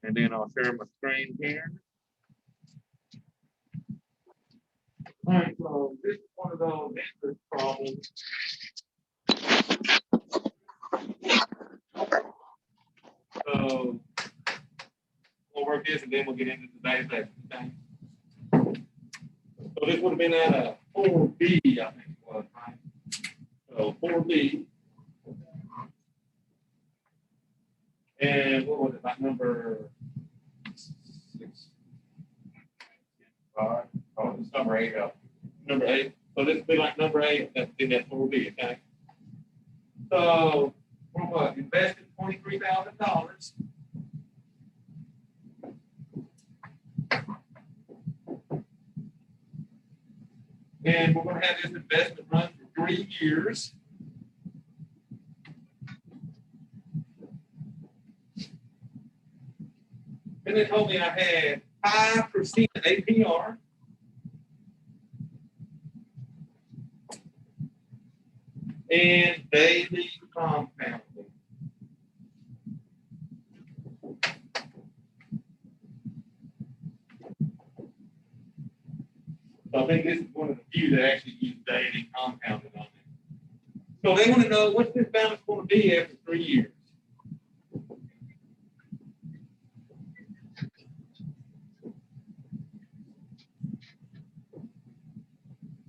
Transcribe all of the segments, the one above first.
And then I'll share my screen here. All right, so this is one of those interest problems. So we'll work this and then we'll get into today's lesson. Okay? So this would have been at a 4B, I think it was, right? So 4B. And what was it, like number 6? Oh, it's number 8. Number 8. So this would be like number 8 in that 4B, okay? So we're what? Invested $23,000. And we're going to have this investment run for 3 years. And they told me I had 5% APR. And daily compounding. So I think this is one of the few that actually use daily compounding on it. So they want to know what's this balance going to be after 3 years.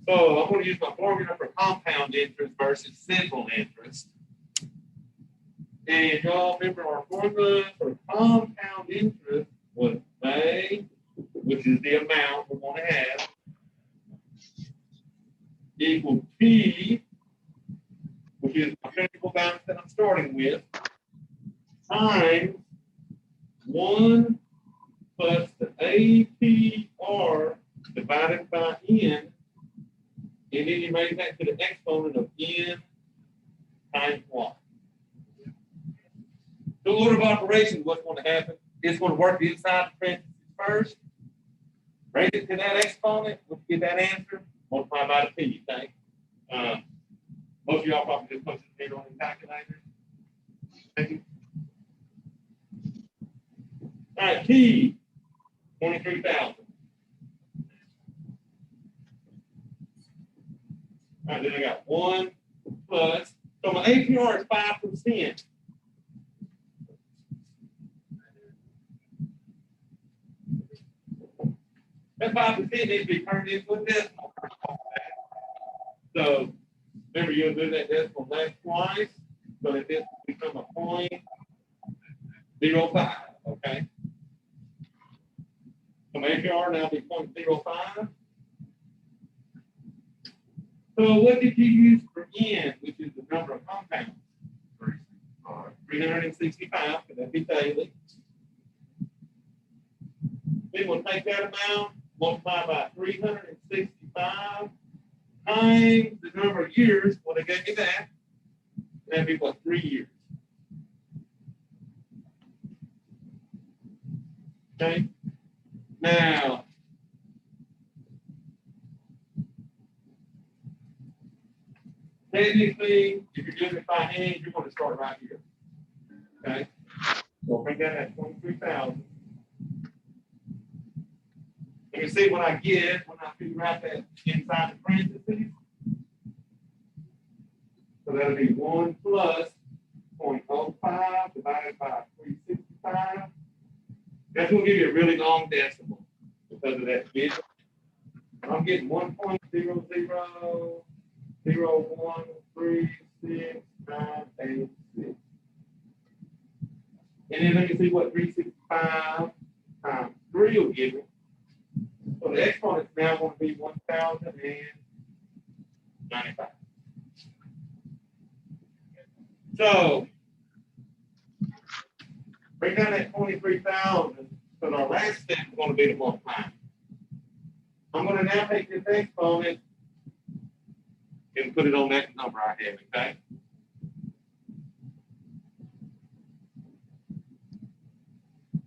So I'm going to use my formula for compound interest versus simple interest. And y'all remember our formula for compound interest was A, which is the amount we want to have, equal P, which is my principal balance that I'm starting with, times 1 plus the APR divided by N. And then you raise that to the exponent of N times 1. The order of operations, what's going to happen? It's going to work inside the parentheses first. Raise it to that exponent. Let's get that answer. Multiply by the P, okay? Most of y'all probably just punch it on the calculator. Thank you. All right, P, 23,000. All right, then I got 1 plus, so my APR is 5%. That 5% needs to be turned into a decimal. So remember, you'll do that decimal left twice, so that this will become a 0.05, okay? So my APR now be 0.05. So what did you use for N, which is the number of compounds? 365, because that'd be daily. Then we'll take that amount, multiply by 365 times the number of years. Well, they gave me that. That'd be what, 3 years. Okay. Now, technically, if you're doing it by hand, you're going to start right here. Okay. So bring that at 23,000. You can see what I get when I figure out that inside the parentheses. So that'll be 1 plus 0.05 divided by 365. That's going to give you a really long decimal because of that bit. I'm getting 1.000136986. And then let me see what 365 times 3 will give me. So the exponent is now going to be 1,095. So bring down that 23,000, because our last step is going to be to multiply. I'm going to now take this exponent and put it on that number I have, okay?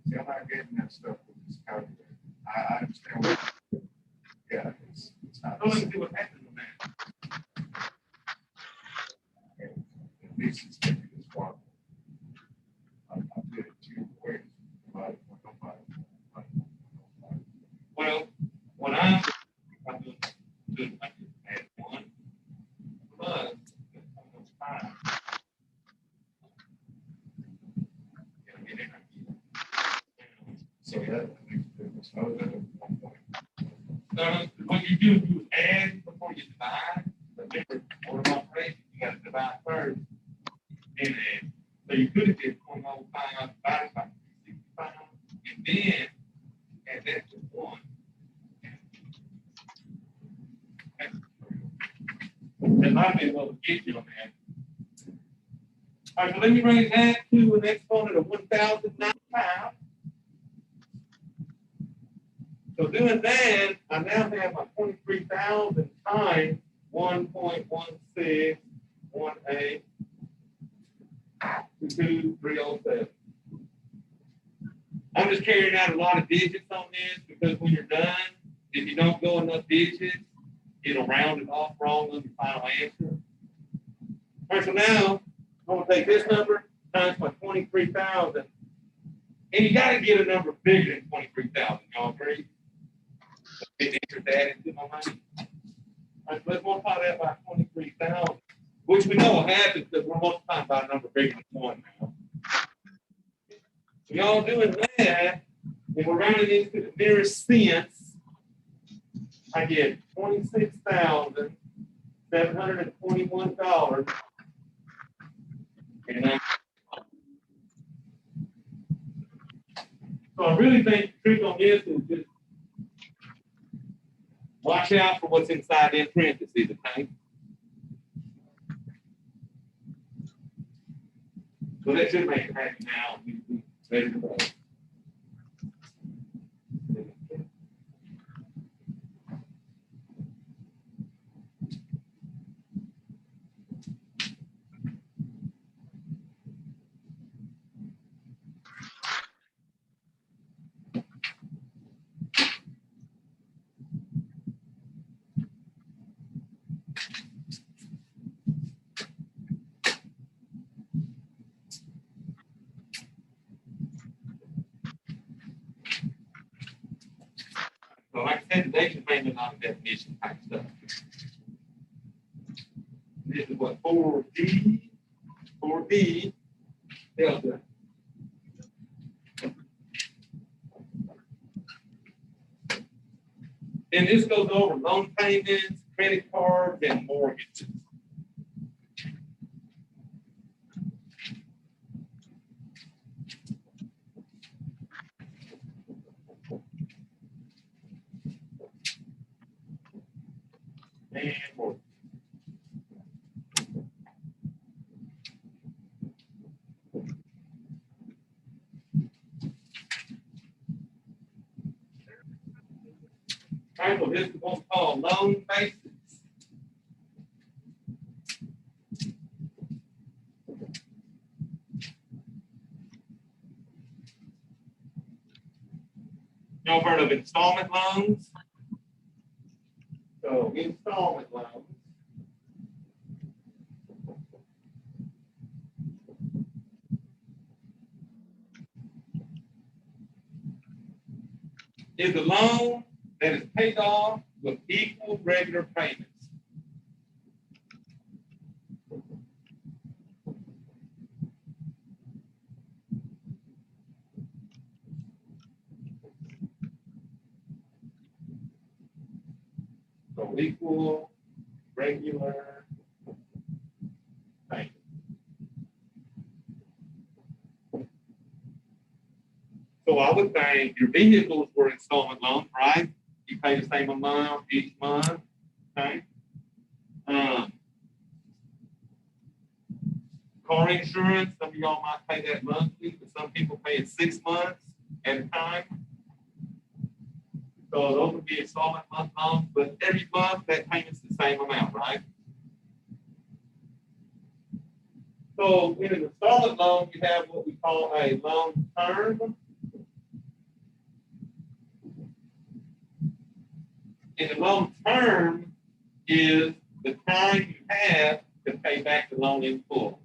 See, I'm not getting that stuff with this calculator. I understand what, yeah, it's not. So let's see what happens on that. At least it's getting this far. I did it 2 ways. But So that makes a difference. I was at 1 point. What you do, you add before you divide. Remember, order of operation, you got to divide first. And then, so you could have did 0.05 divided by 365, and then add that to 1. That might be what we get you on that. All right, so let me raise that to an exponent of 1095. So doing that, I now have my 23,000 times 1.1618 2307. I'm just carrying out a lot of digits on this because when you're done, if you don't go enough digits, it'll round it off wrong on your final answer. All right, so now I'm going to take this number times my 23,000. And you got to get a number bigger than 23,000. Y'all agree? Get interest added to my money. All right, so let's multiply that by 23,000, which we know will happen because we're multiplying by a number bigger than 1 now. So y'all doing that, and we're rounding into the nearest cents. I get $26,721. And so I really think the trick on this is just watch out for what's inside them parentheses, okay? So that should make it happy now. We ready to go. So like I said, today's mainly not a definition type stuff. This is what 4D delta. And this goes over loan payments, credit cards, and mortgages. And mortgages. All right, well, this is what's called loan basics. Y'all heard of installment loans? So installment loans is a loan that is paid off with equal regular payments. So equal regular payments. So I would think your vehicles were installment loans, right? You pay the same amount each month, okay? Car insurance, some of y'all might pay that monthly, but some people pay it 6 months at a time. So those would be installment month loans, but every month that payment's the same amount, right? So in an installment loan, you have what we call a loan term. And the loan term is the time you have to pay back the loan in full.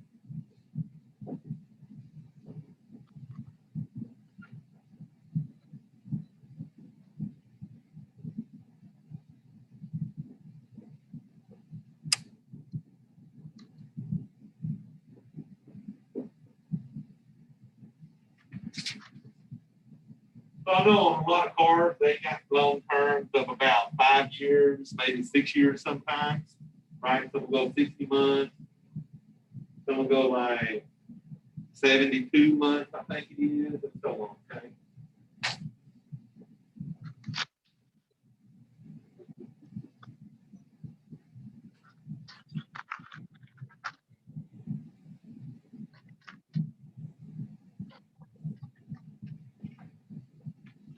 So I know on a lot of cars, they got loan terms of about 5 years, maybe 6 years sometimes, right? Some will go 60 months. Some will go like 72 months, I think it is, and so on, okay?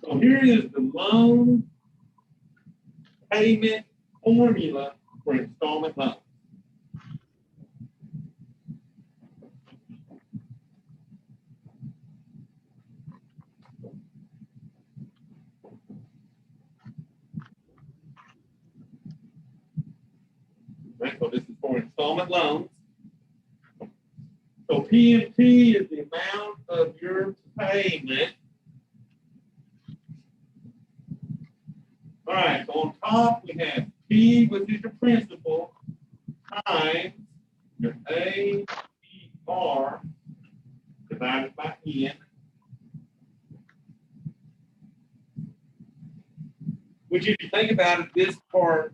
So here is the loan payment formula for installment loans. Right, so this is for installment loans. So PMT is the amount of your payment. All right, so on top we have P, which is your principal, times your APR divided by N. Which if you think about it, this part,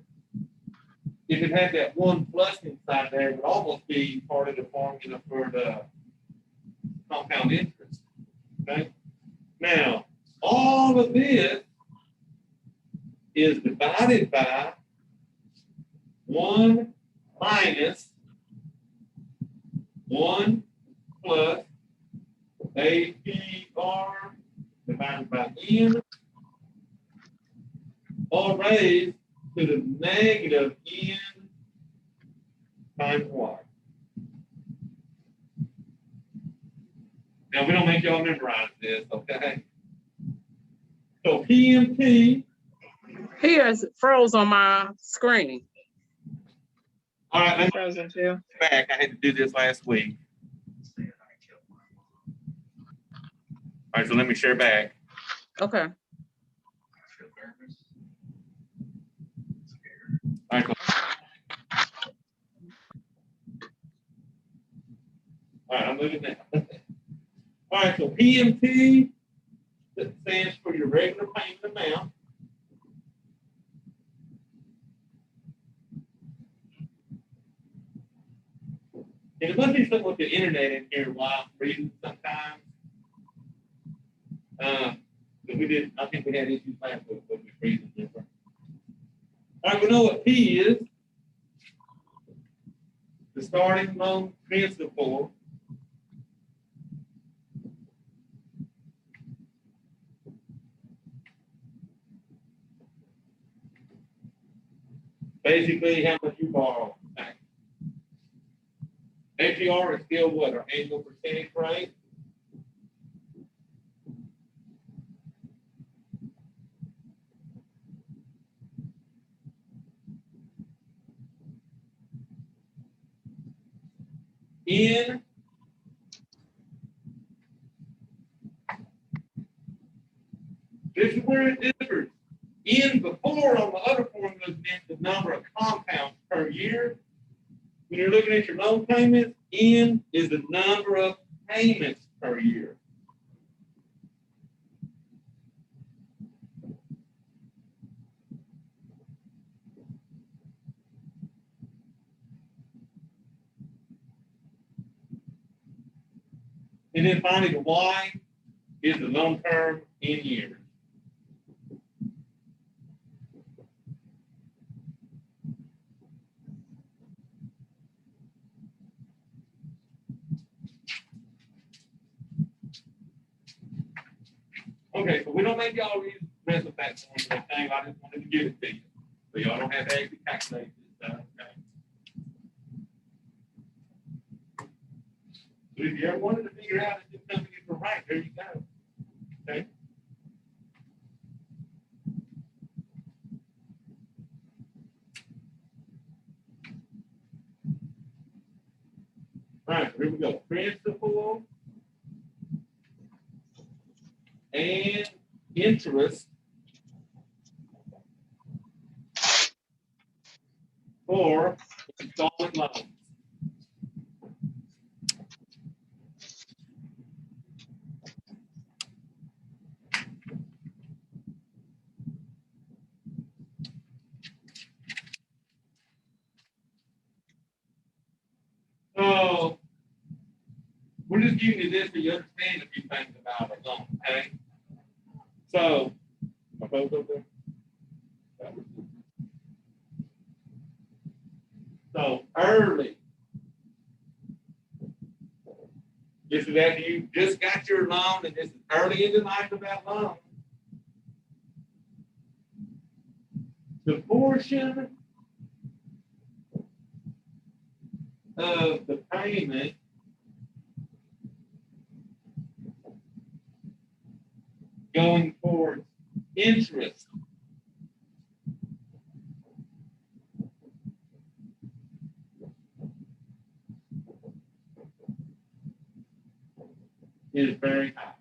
if it had that 1 plus inside there, it would almost be part of the formula for the compound interest. Okay? Now, all of this is divided by 1 minus 1 plus APR divided by N, all raised to the negative N times Y. Now, we don't make y'all memorize this, okay? So PMT. Here is froze on my screen. All right, let me Frozen too. back. I had to do this last week. All right, so let me share back. Okay. All right, cool. All right, I'm moving now. All right, so PMT, that stands for your regular payment amount. And it must be something with the internet in here while I'm reading sometimes. But we did, I think we had issues last week with reading different. All right, we know what P is. The starting loan principal. Basically, how much you borrow. APR is still what, our annual percentage rate? N this is where it differs. N before on the other formulas meant the number of compounds per year. When you're looking at your loan payments, N is the number of payments per year. And then finally, the Y is the loan term in years. Okay, so we don't make y'all read the rest of that formula thing. I just wanted to give it to you. So y'all don't have to actually calculate this stuff, okay? So if you ever wanted to figure out if this company is right, there you go. Okay? All right, here we go. Principal and interest for installment loans. we're just giving you this so you understand a few things about a loan, okay? So, my phone's over there. So early. This is after you just got your loan, and this is early in the life of that loan. The portion of the payment going towards interest is very high.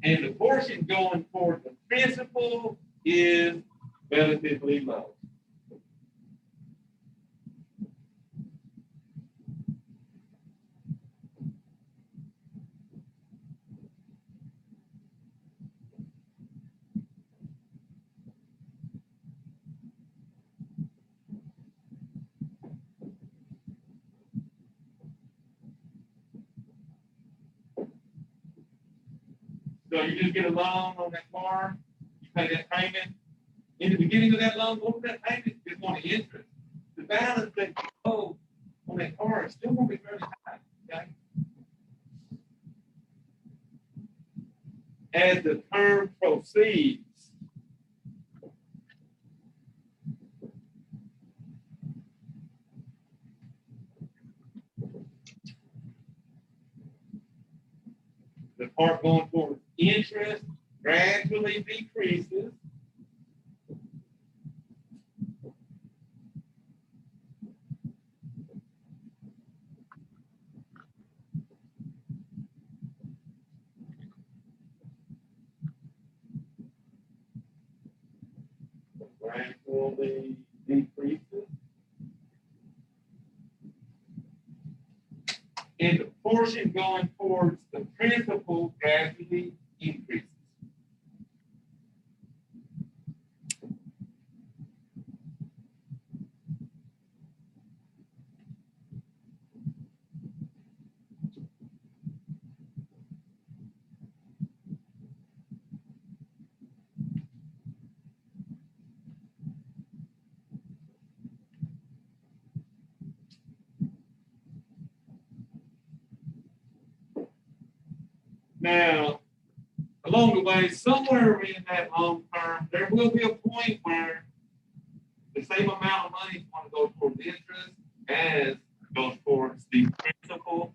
And the portion going toward the principal is relatively low. So you just get a loan on that car, you pay that payment. In the beginning of that loan, what was that payment? It's going to interest. The balance that you owe on that car is still going to be very high. Okay? As the term proceeds, the part going towards interest gradually decreases. Gradually decreases. And the portion going towards the principal gradually increases. Now, along the way, somewhere in that long term, there will be a point where the same amount of money is going to go towards interest as goes towards the principal.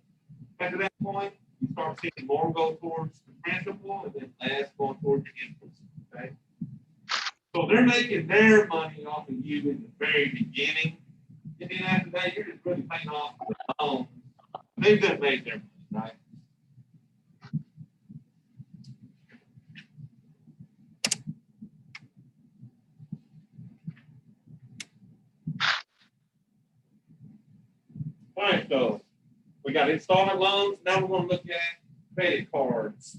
And at that point, you start seeing more go towards the principal and then less going towards the interest. Okay? So they're making their money off of you in the very beginning. And then after that, you're just really paying off the loan. They've done made their money, right? All right, so we got installment loans. Now we're going to look at credit cards.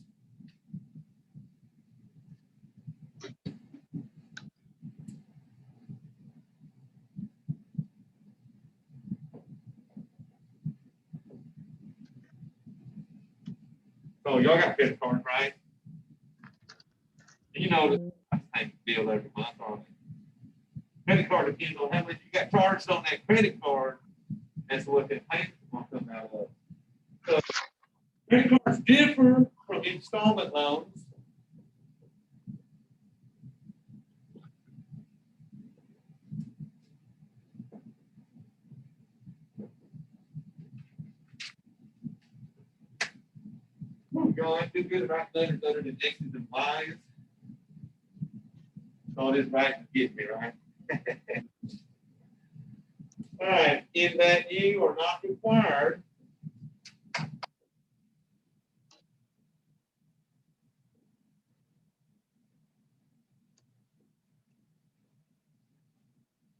So y'all got credit cards, right? You know the same bill every month, aren't they? Credit card depends on how much you got charged on that credit card. That's what that payment is going to come out of. So credit cards differ from installment loans. Y'all ain't too good about letters other than X's and Y's. All this right to get me, right? All right, in that you are not required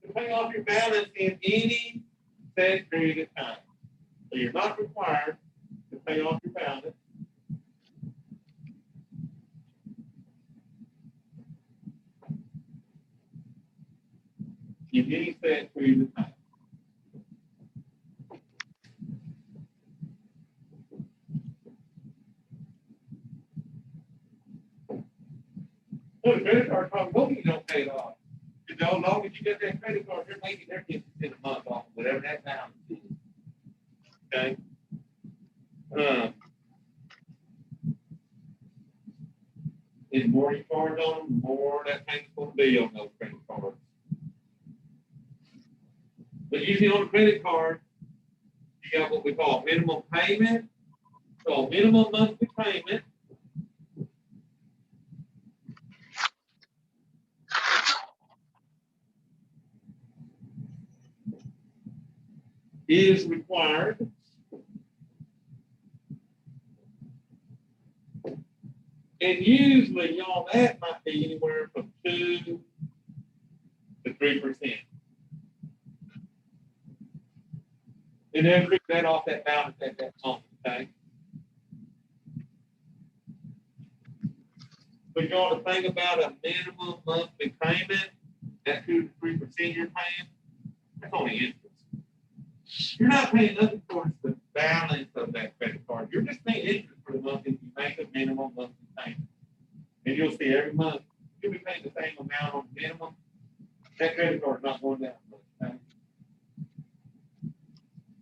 to pay off your balance in any set period of time. So you're not required to pay off your balance in any set period of time. the credit card probably hoping you don't pay it off. Because as long as you get that credit card, they're making their 10% a month off of whatever that balance is. Okay? The more you charge on them, the more that payment's going to be on those credit cards. But usually on a credit card, you got what we call minimum payment. So minimum monthly payment is required. And usually, y'all, that might be anywhere from 2 to 3%. And then pick that off that balance at that moment, okay? But you ought to think about a minimum monthly payment, that 2 to 3% you're paying, that's only interest. You're not paying nothing towards the balance of that credit card. You're just paying interest for the month if you make a minimum monthly payment. And you'll see every month, you'll be paying the same amount on the minimum. That credit card's not going down much, okay?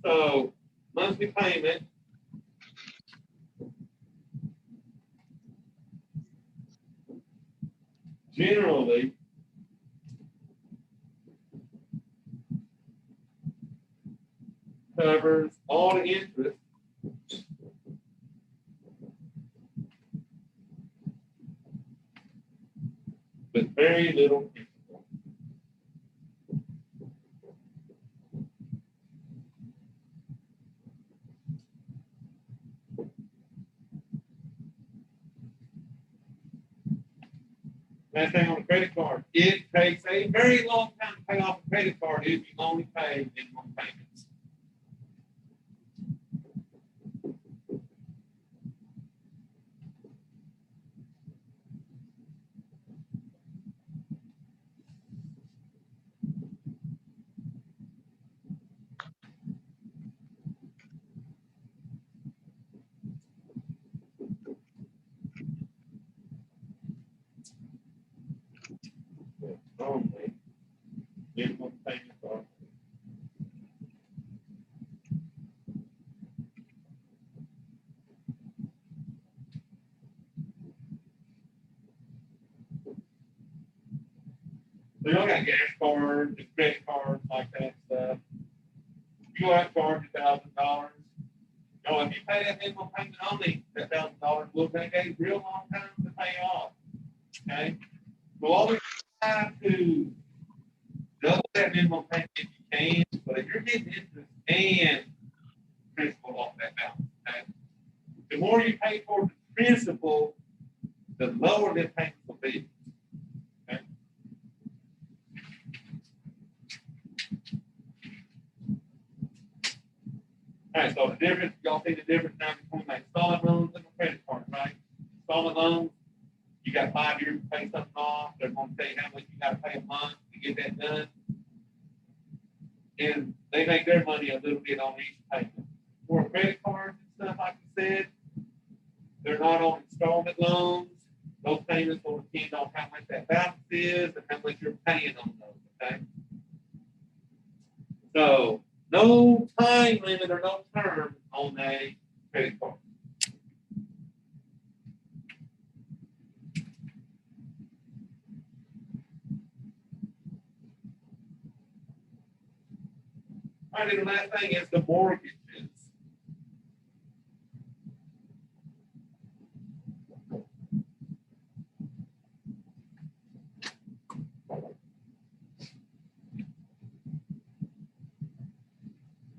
So, monthly payment generally covers all the interest with very little interest. Last thing on a credit card, it takes a very long time to pay off a credit card if you only pay minimum payments. Only minimum payments are. So y'all got gas cards and credit cards like that stuff. You go out and charge $1,000. You know, if you pay that minimum payment only, that $1,000 will take a real long time to pay off. Okay? So always try to double that minimum payment if you can, but if you're getting interest and principal off that balance, okay? The more you pay for the principal, the lower the payment will be. Okay? All right, so the difference, y'all see the difference now between my installment loans and the credit card, right? Installment loans, you got 5 years to pay something off. They're going to tell you how much you got to pay a month to get that done. And they make their money a little bit on each payment. For credit cards and stuff, like you said, they're not on installment loans. Those payments will depend on how much that balance is and how much you're paying on those, okay? So, no time limit or no term on a credit card. All right, and the last thing is the mortgages.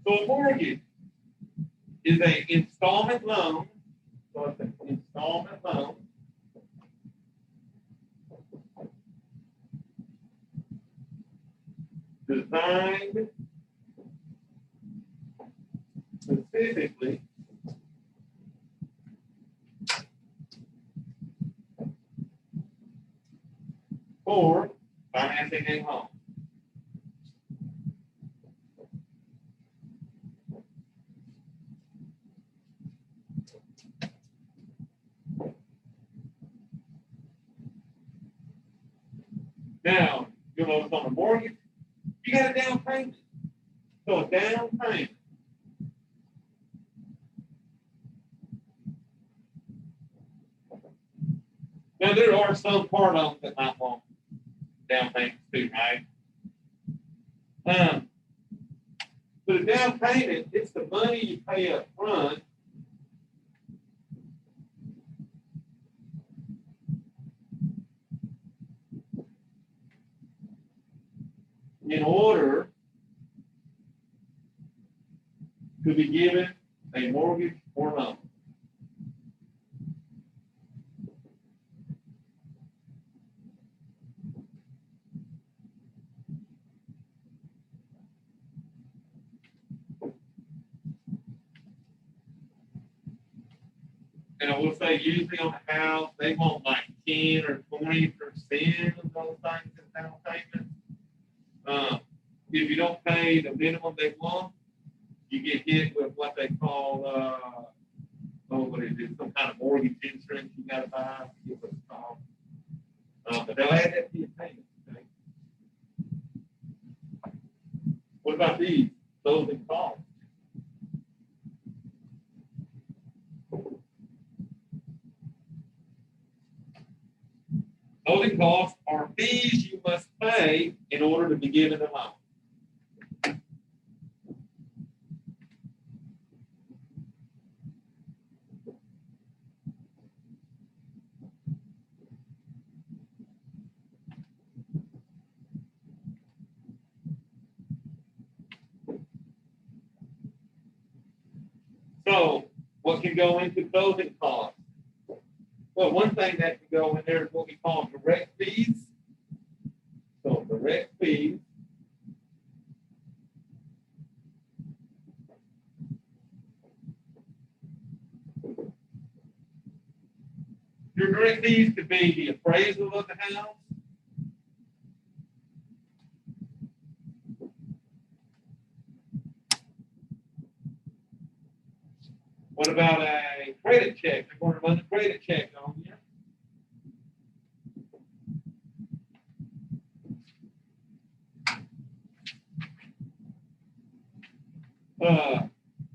So a mortgage is an installment loan. So it's an installment loan. Designed specifically for financing a home. notice on the mortgage, you got a down payment. So a down payment. Now there are some part of them that might want down payments too, right? But a down payment, it's the money you pay up front in order to be given a mortgage or loan. And I will say, usually on a house, they want like 10 or 20% of those things in down payment. If you don't pay the minimum they want, you get hit with what they call, what is it, some kind of mortgage insurance you got to buy. I forget what it's called. But they'll add that to your payment. Okay? What about these? Closing costs. Closing costs are fees you must pay in order to be given a loan. So, what can go into closing costs? Well, one thing that can go in there is what we call direct fees. So, direct fees. Your direct fees could be the appraisal of the house. What about a credit check? They're going to run a credit check on you.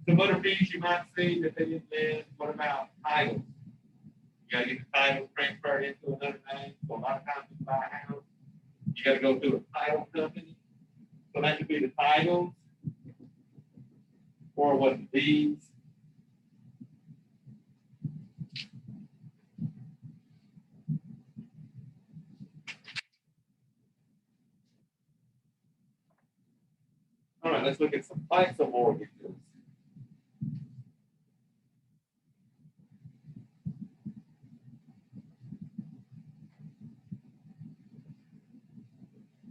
Some other fees you might see that they didn't list. What about titles? You got to get the title transferred into another name. So a lot of times you buy a house, you got to go through a title company. So that could be the titles or what the deeds. All right, let's look at some types of mortgages.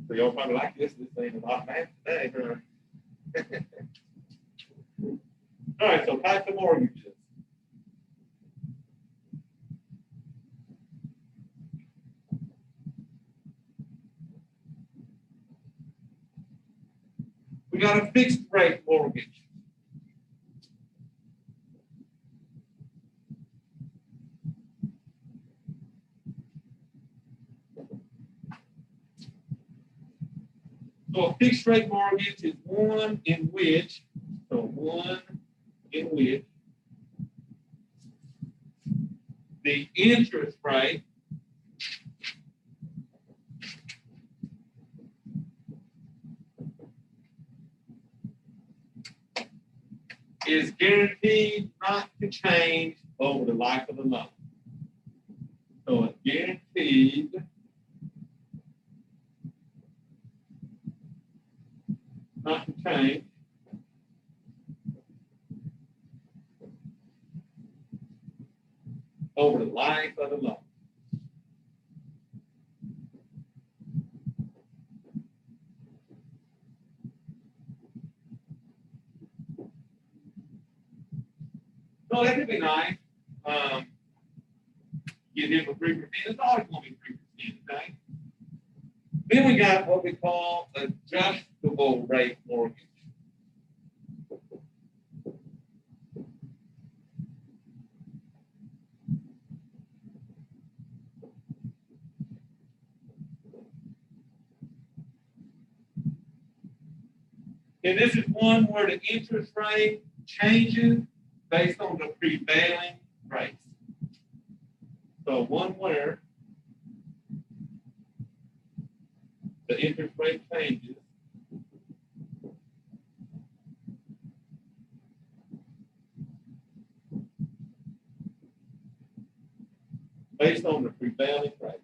So y'all probably like this. This ain't a lot of math today. All right, so types of mortgages. We got a fixed rate mortgage. So a fixed rate mortgage is one in which the interest rate is guaranteed not to change over the life of the loan. So it's guaranteed not to change over the life of the loan. So that could be nice. Get him for 3%. It's always going to be 3%, okay? Then we got what we call adjustable rate mortgage. And this is one where the interest rate changes based on the prevailing rates. So one where the interest rate changes based on the prevailing rates.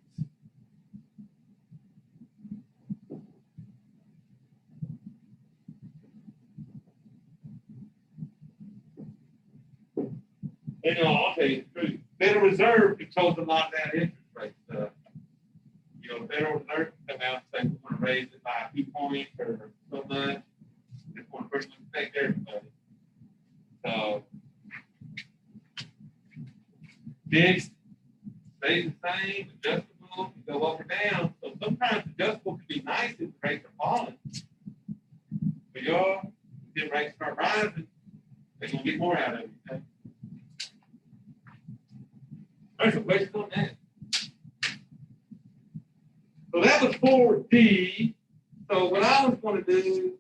And I'll tell you the truth, Federal Reserve controls a lot of that interest rate stuff. You know, Federal Reserve come out and say we want to raise it by a few points or so much. They want to pretty much take everybody. So fixed stays the same, adjustable, you go up or down. So sometimes adjustable can be nice if the rates are falling. But y'all, if the rates start rising, they're gonna get more out of it. Okay? There's a question on that. So that was 4D. So what I was going to do,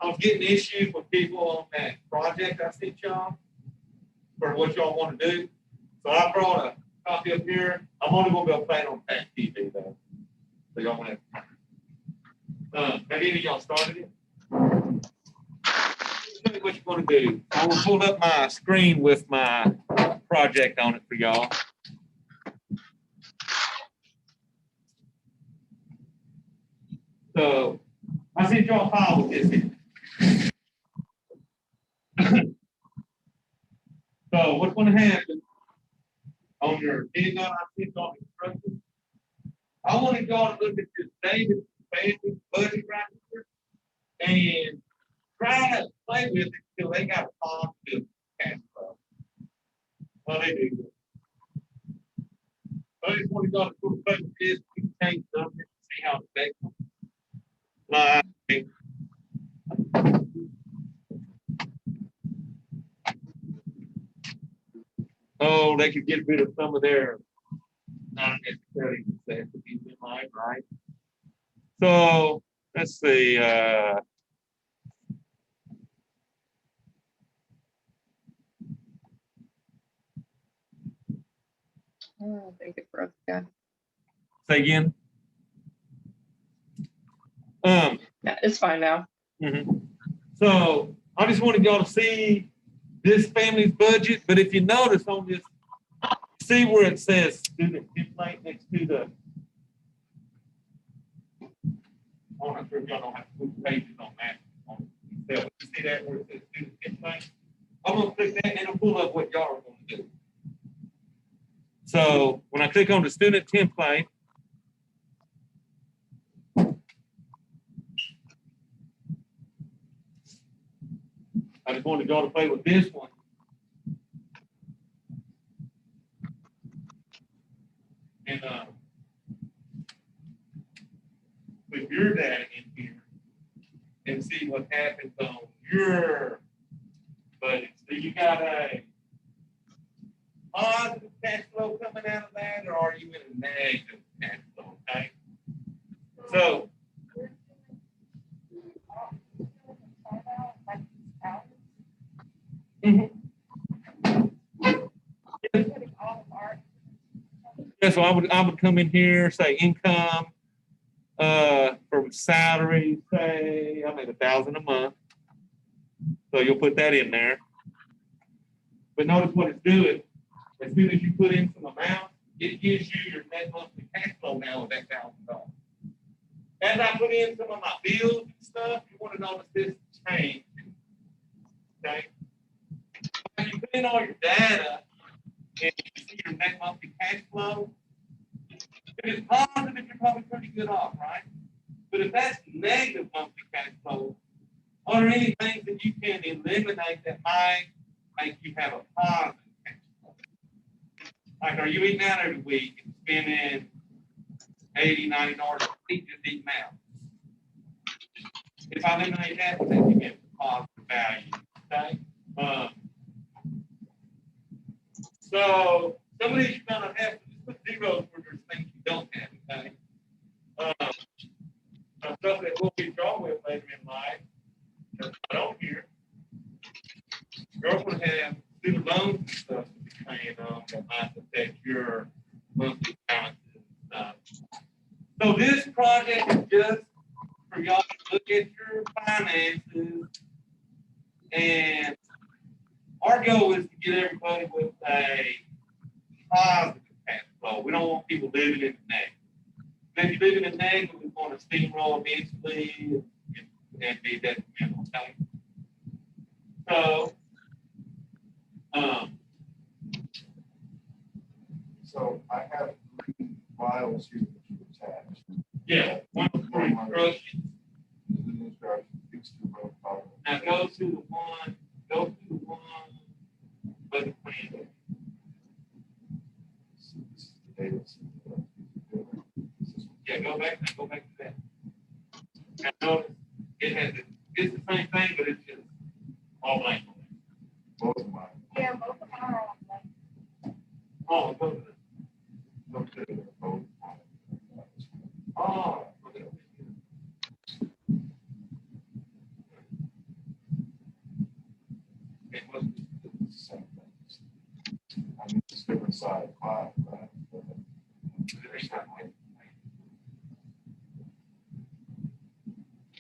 I was getting issues with people on that project I sent y'all for what y'all want to do. So I brought a copy up here. I'm only going to be able to play it on Pat TV though. So y'all want to have any of y'all started it? Tell me what you're going to do. I will pull up my screen with my project on it for y'all. So I sent y'all a file with this in. So what's going to happen on your big on I sent y'all instructions? I wanted y'all to look at this David family budget right here and try to play with it until they got a positive cash flow. Well, they do. I just want to go to play with this, change numbers, see how it affects them. Like, oh, they could get rid of some of their not necessarily necessities in life, right? So let's see. Oh, thank you for again. Say again. Yeah, it's fine now. So I just wanted y'all to see this family's budget, but if you notice on this, see where it says student template next to the. I'm not sure if y'all don't have to put pages on that. You see that where it says student template? I'm gonna click that and it'll pull up what y'all are going to do. So when I click on the student template, I just wanted y'all to play with this one. And put your data in here and see what happens on your budget. So you got a positive cash flow coming out of that, or are you in a negative cash flow? Okay. So yeah, so I would come in here, say income from salary, say I make $1,000 a month. So you'll put that in there. But notice what it's doing. As soon as you put in some amount, it gives you your net monthly cash flow now of that $1,000. As I put in some of my bills and stuff, you want to notice this change. Okay. When you put in all your data and you see your net monthly cash flow, if it's positive, you're probably pretty good off, right? But if that's negative monthly cash flow, are there any things that you can eliminate that might make you have a positive cash flow? Like, are you eating out every week and spending $80, $90 a week just eating out? If I eliminate that, then you get positive value, okay? So some of these you're gonna have to just put zeros where there's things you don't have, okay? Stuff that we'll be drawn with later in life. you're going to have student loans and stuff to be paying on that might affect your monthly balances and stuff. So this project is just for y'all to look at your finances, and our goal is to get everybody with a positive cash flow. We don't want people living in the negative. If you're living in negative, we're going to steamroll eventually and be detrimental. Okay. So I have 3 files here that you attached. Yeah, one for instructions. Fix the road file. Now go to the one, but the plan. This is the data. Yeah, go back to that. Now notice it's the same thing, but it's just all blank. Both of mine. Yeah, both of mine are on blank. Oh, go to Both of them are both on. oh, okay. It was It's the same thing. I mean, it's different side file, right?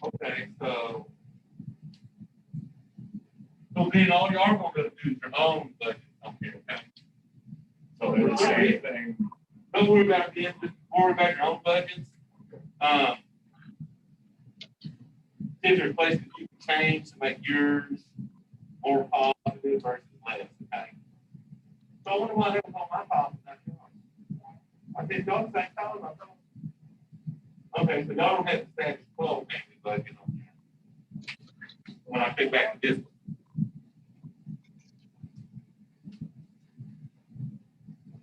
okay, so then all you are going to do is your own budget on here, okay? So they're the same thing. Don't worry about them, just worry about your own budgets. See if there's places you can change to make yours more positive versus less, okay? So I wonder why that was on my policy, not yours. I did y'all the same color, I thought. Okay, so y'all don't have the status quo family budget on there. When I pick back to this one.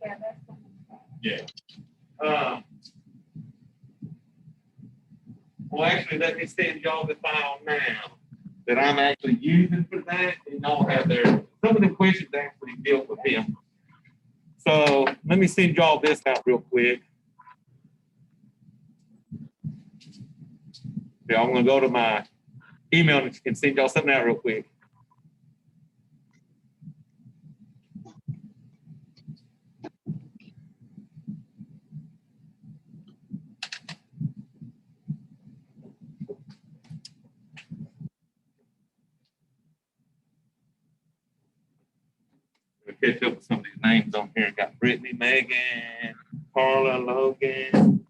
Yeah, that's. Yeah. Well, actually, let me send y'all the file now that I'm actually using for that, and y'all have there. Some of the questions actually deal with him. So let me send y'all this out real quick. Yeah, I'm gonna go to my email and send y'all something out real quick. Catch up with some of these names on here. Got Brittany, Megan, Carla, Logan.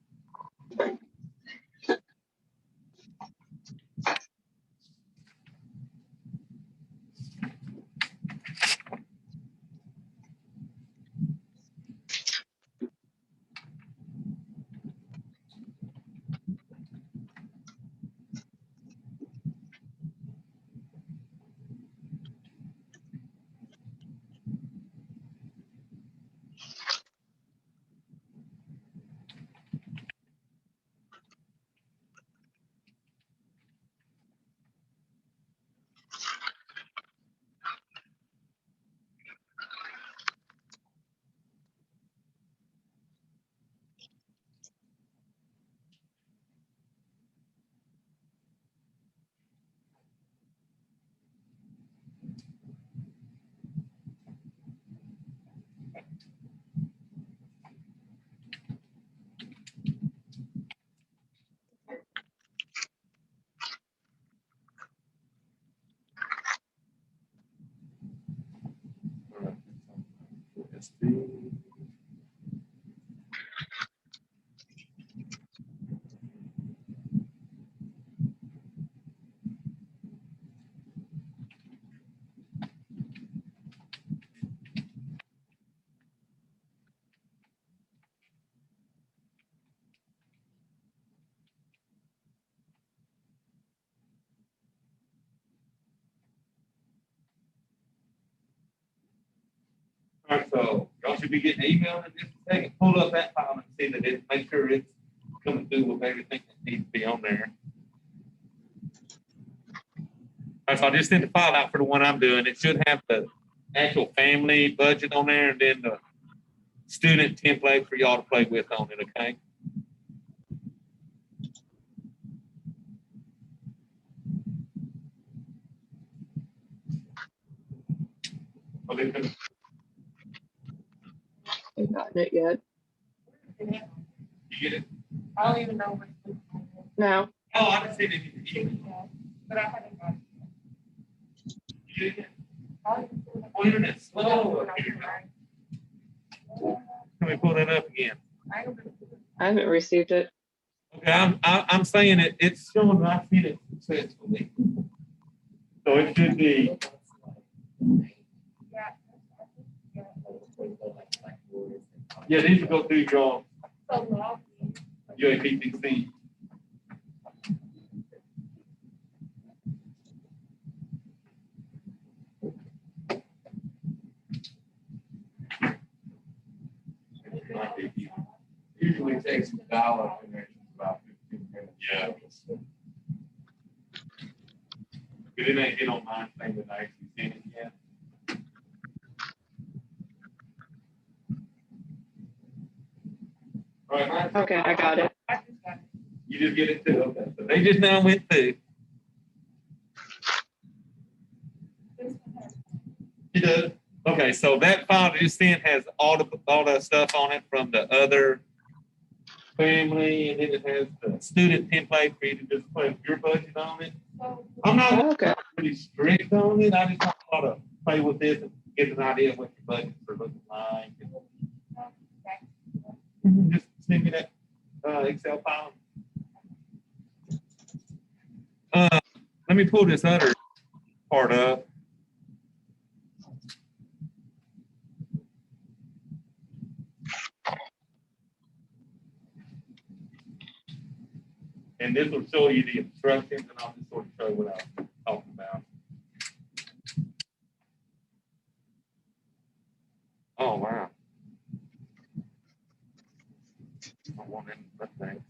All right, so y'all should be getting an email in just a second. Pull up that file and see that it, make sure it's coming through with everything that needs to be on there. All right, so I just sent the file out for the one I'm doing. It should have the actual family budget on there and then the student template for y'all to play with on it, okay? they couldn't- I haven't gotten it yet. You get it? I don't even know what it's No. Oh, I didn't see it in the email. but I haven't got it. You get it? I'll even do it. Oh, internet's slow. Let me pull that up again. I don't know. I haven't received it. Okay, I'm saying it, it's showing that I've seen it successfully. So it should be, yeah, these will go through your So long. UAPTC. Usually takes dial-up connections about 15 minutes. Yeah. But it ain't hit on mine thing that I actually seen it yet. All right, mine. Okay, I got it. I just got it. You just get it too, okay. So they just now went through. This one has- It does. Okay, so that file that you sent has all the stuff on it from the other family, and then it has the student template for you to just put your budget on it. So, I'm not Okay. pretty strict on it. I just want y'all to play with this and get an idea of what your budgets are looking like. And just send me that Excel file. Let me pull this other part up. And this will show you the instructions, and I'll just sort of show you what I was talking about. Oh, wow. I want them, but thanks.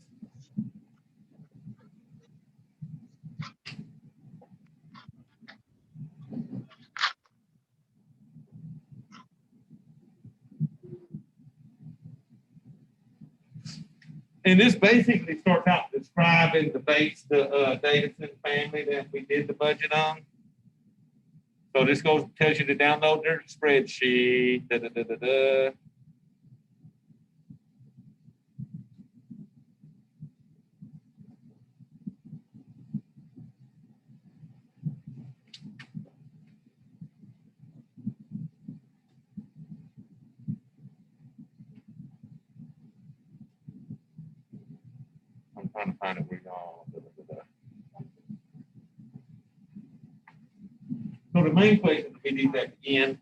And this basically starts out describing the Davidson family that we did the budget on. So this tells you to download their spreadsheet. Da, da, da, da, da. I'm trying to find it where y'all. Da, da, da, da. So the main question we need at the end,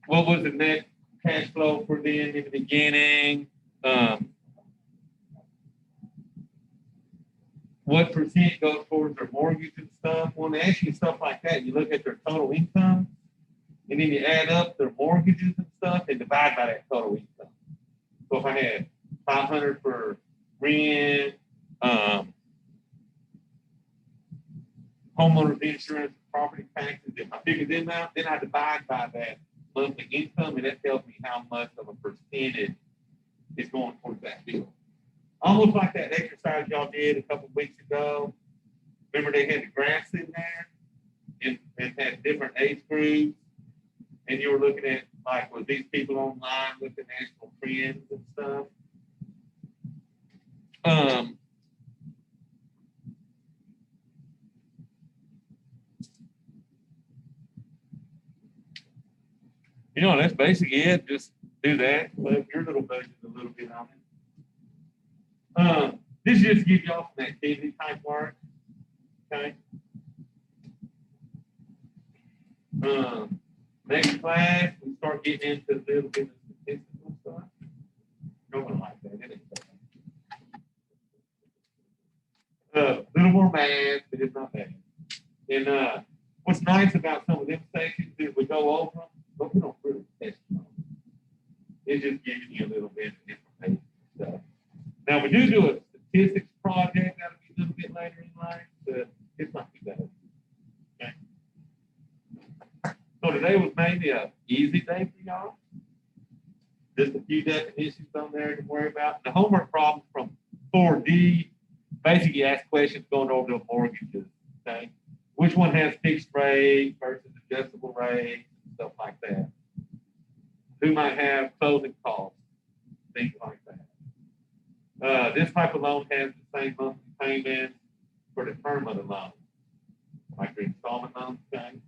what was the net cash flow for them in the beginning? What percent goes towards their mortgage and stuff? When they ask you stuff like that, you look at their total income, and then you add up their mortgages and stuff and divide by that total income. So if I had 500 for rent, homeowners insurance, property taxes, if I figure them out, then I divide by that monthly income, and that tells me how much of a percentage is going towards that bill. Almost like that exercise y'all did a couple weeks ago. Remember they had the graphs in there and had different age groups, and you were looking at like, was these people online with the national trends and stuff? You know, that's basically it. Just do that. Put your little budget a little bit on it. This just gives y'all some activity type work. Okay. Next class, we start getting into a little bit of statistical stuff. No one like that. It ain't a little more math, but it's not bad. And what's nice about some of them sections is we go over them, but we don't really test them. It just gives you a little bit of information stuff. Now, we do a statistics project that'll be a little bit later in life, but it's not too bad. Okay. So today was mainly an easy day for y'all. Just a few definitions on there to worry about. The homework problem from 4D basically asks questions going over the mortgages. Okay. which one has fixed rate versus adjustable rate, stuff like that. Who might have closing costs, things like that. This type of loan has the same monthly payment for the term of the loan, like the installment loan thing.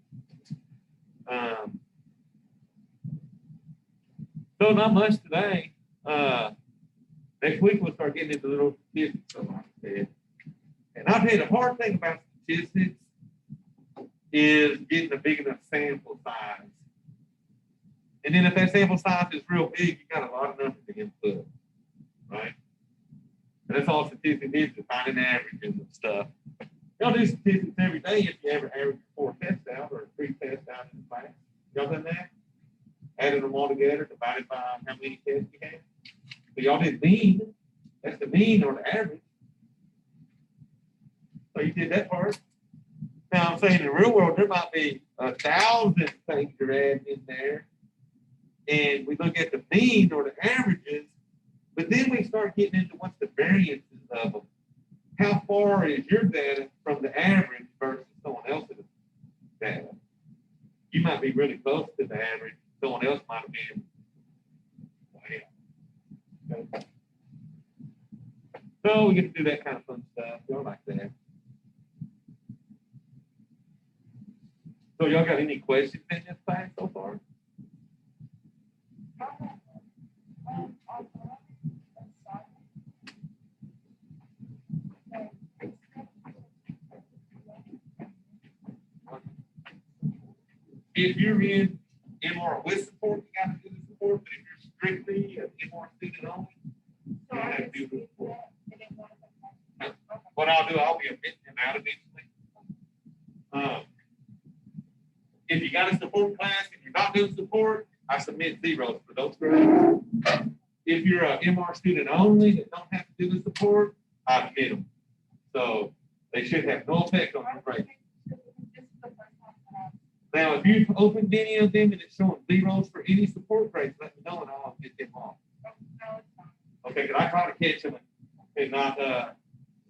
So not much today. Next week we'll start getting into little statistics, like I said. And I'll tell you the hard thing about statistics is getting a big enough sample size. And then if that sample size is real big, you got a lot of numbers to input, right? And that's all statistics is, finding averages and stuff. Y'all do statistics every day if you ever average 4 tests out or 3 tests out in the class. Y'all done that? Added them all together, divided by how many tests you had. So y'all did mean. That's the mean or the average. So you did that part. Now I'm saying in the real world, there might be 1,000 things you're adding in there. And we look at the mean or the averages, but then we start getting into what's the variances of them. How far is your data from the average versus someone else's data? You might be really close to the average. Someone else might have been way out. Okay. So we get to do that kind of fun stuff. Y'all like that. So y'all got any questions in this class so far? If you're in MR with support, you got to do the support. But if you're strictly an MR student only, you don't have to do the support. What I'll do, I'll be omitting them out eventually. If you got a support class and you're not doing support, I submit zeros for those grades. If you're an MR student only that don't have to do the support, I admit them. So they should have no effect on your grade. Now, if you've opened any of them and it's showing zeros for any support grades, let me know and I'll get them off. Okay, because I try to catch them and not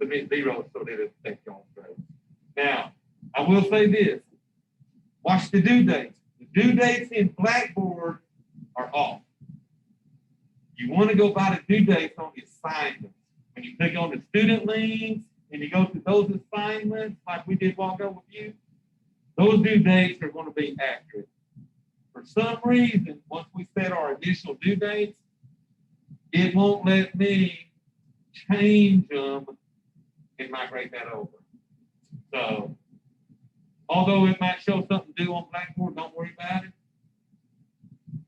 submit zeros so that it affects your own grades. Now, I will say this. Watch the due dates. The due dates in Blackboard are off. You want to go by the due dates on the assignments. When you click on the student links and you go to those assignments, like we did walk over with you, those due dates are going to be accurate. For some reason, once we set our initial due dates, it won't let me change them and migrate that over. So, although it might show something due on Blackboard, don't worry about it.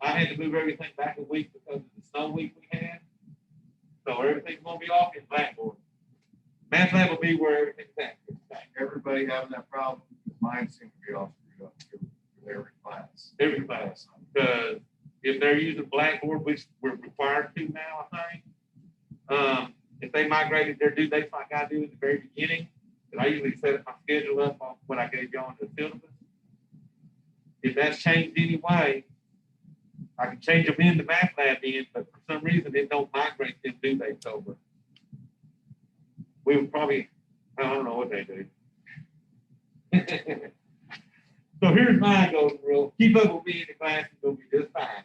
I had to move everything back a week because of the snow week we had. So everything's going to be off in Blackboard. Math Lab will be where everything's accurate. Everybody having that problem? Mine seems to be all screwed up for every class. Every class. Because if they're using Blackboard, which we're required to now, I think, if they migrated their due dates like I do at the very beginning, and I usually set my schedule up on what I gave y'all in the syllabus. If that's changed anyway, I can change them in the Math Lab in, but for some reason it don't migrate them due dates over. We would probably, I don't know what they do. So here's my golden rule. Keep up with me in the class and you'll be just fine.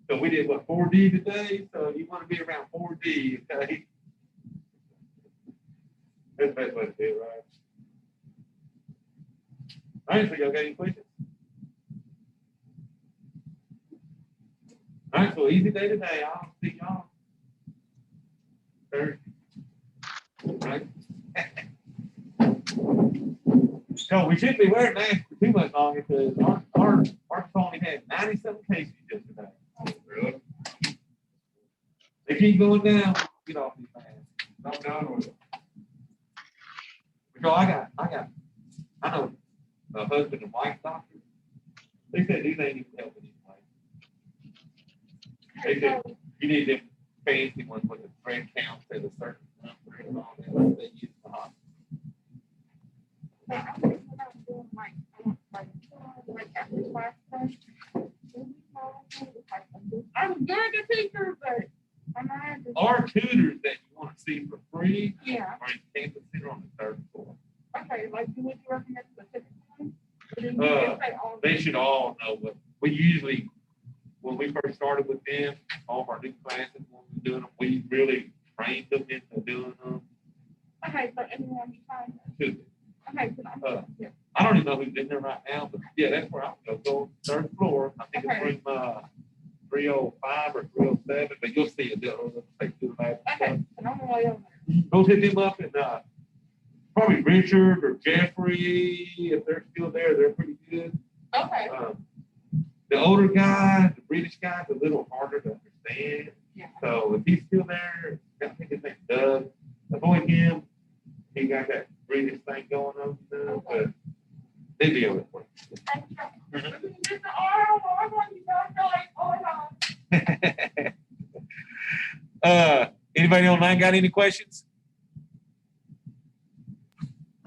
So we did what, 4D today? So you want to be around 4D, okay? That's the best way to do it, right? All right, so y'all got any questions? All right, so easy day today. I'll see y'all Thursday. All right. So we shouldn't be wearing masks for too much longer because our only had 97 cases yesterday. Really? They keep going down. Get off these masks. I'm done with it. So I know a husband and wife doctor. They said these ain't even helping anyway. They said you need them fancy ones with the thread counts at a certain number and all that like they use in the hospital. I'm a good teacher, but I'm not. Our tutors that you want to see for free Yeah. are in campus center on the 3rd floor. Okay, like you would recommend specific ones? Did you just say all? They should all know what, we usually, when we first started with them, all of our new classes, when we were doing them, we really trained them into doing them. Okay, so everyone sign this. Too. Okay, so I'm, yeah. I don't even know who's in there right now, but yeah, that's where I'm gonna go, third floor. I think it's room 305 or 307, but you'll see it. They'll take to the lab. Okay, so I'm way over there. Go hit them up and probably Richard or Jeffrey, if they're still there, they're pretty good. Okay. The older guy, the British guy's a little harder to understand. Yeah. So if he's still there, I think his name's Doug. Avoid him. He got that British thing going on, but they deal with it. Thank you. Just the arm, or one you don't feel like, oh, no. Anybody online got any questions?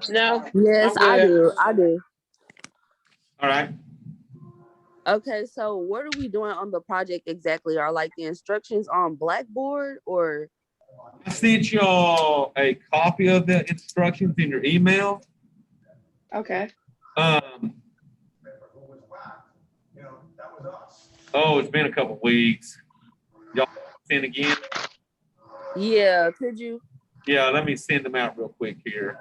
No. Yes, I'm I good. do. I do. All right. Okay, so what are we doing on the project exactly? Are like the instructions on Blackboard or? I sent y'all a copy of the instructions in your email. Okay. Oh, it's been a couple weeks. Y'all send again? Yeah, could you? Yeah, let me send them out real quick here.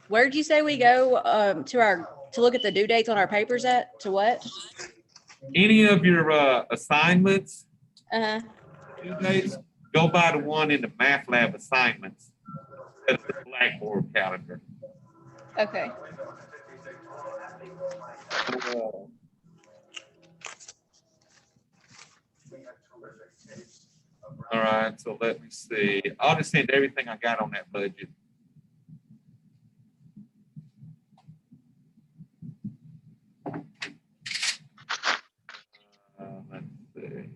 Where did you say we go to look at the due dates on our papers at? To what? Any of your assignments, Uh-huh. due dates, go by the one in the math lab assignments. That's the Blackboard calendar. Okay. All right, so let me see. I'll just send everything I got on that budget. Let's see.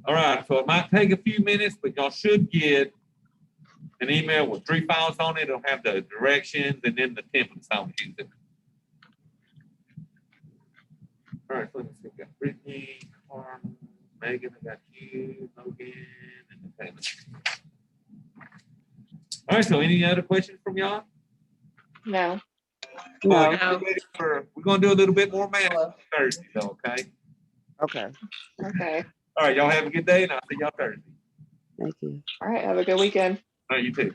All right, so it might take a few minutes, but y'all should get an email with 3 files on it. It'll have the directions and then the templates how to use it. All right, so let me see. We got Brittany, Carmen, Megan, I got you, Logan, and the payment. All right, so any other questions from y'all? No. No. All right, y'all ready for- we're gonna do a little bit more math Thursday, though, okay? Okay, Okay. All right, y'all have a good day, and I'll see y'all Thursday. thank you. All right. Have a good weekend. All right, you too.